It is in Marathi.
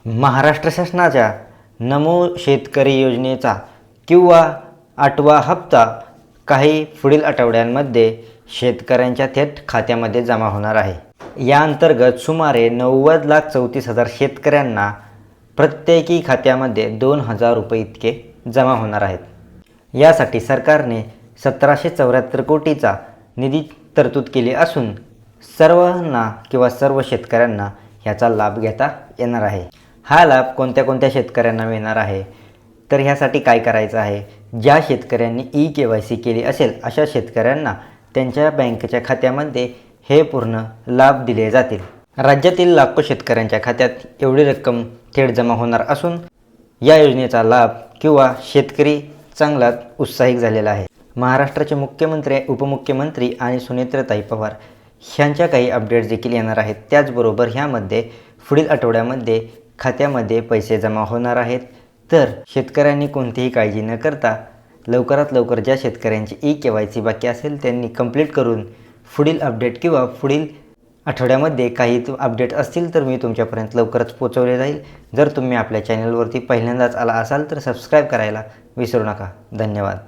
महाराष्ट्र शासनाच्या नमो शेतकरी योजनेचा किंवा 8वा हप्ता काही पुढील आठवड्यांमध्ये शेतकऱ्यांच्या थेट खात्यामध्ये जमा होणार आहे। या अंतर्गत सुमारे 90,34,000 शेतकऱ्यांना प्रत्येकी खात्यामध्ये 2,000 रुपये इतके जमा होणार आहेत। यासाठी सरकारने 1774 कोटीचा निधी तरतूद केली असून सर्वांना किंवा सर्व शेतकऱ्यांना ह्याचा लाभ घेता येणार आहे। हा लाभ कोणत्या शेतकऱ्यांना मिळणार आहे तर ह्यासाठी काय करायचं आहे, ज्या शेतकऱ्यांनी ई-KYC केली असेल अशा शेतकऱ्यांना त्यांच्या बँकेच्या खात्यामध्ये हे पूर्ण लाभ दिले जातील। राज्यातील लाखो शेतकऱ्यांच्या खात्यात एवढी रक्कम थेट जमा होणार असून या योजनेचा लाभ किंवा शेतकरी चांगलाच उत्साहित झालेला आहे। महाराष्ट्राचे मुख्यमंत्री, उपमुख्यमंत्री आणि सुनेत्राताई पवार ह्यांच्या काही अपडेट्स देखील येणार आहेत। त्याचबरोबर ह्यामध्ये पुढील आठवड्यामध्ये खात्यामध्ये पैसे जमा होणार आहेत। तर शेतकऱ्यांनी कोणतीही काळजी न करता लवकरात लवकर ज्या शेतकऱ्यांची ई-KYC बाकी असेल त्यांनी कंप्लीट करून पुढील अपडेट किंवा पुढील आठवड्यामध्ये काही अपडेट असतील तर मी तुमच्यापर्यंत लवकरच पोहोचवले जाईल। जर तुम्ही आपल्या चॅनलवरती पहिल्यांदाच आला असाल तर सबस्क्राईब करायला विसरू नका। धन्यवाद।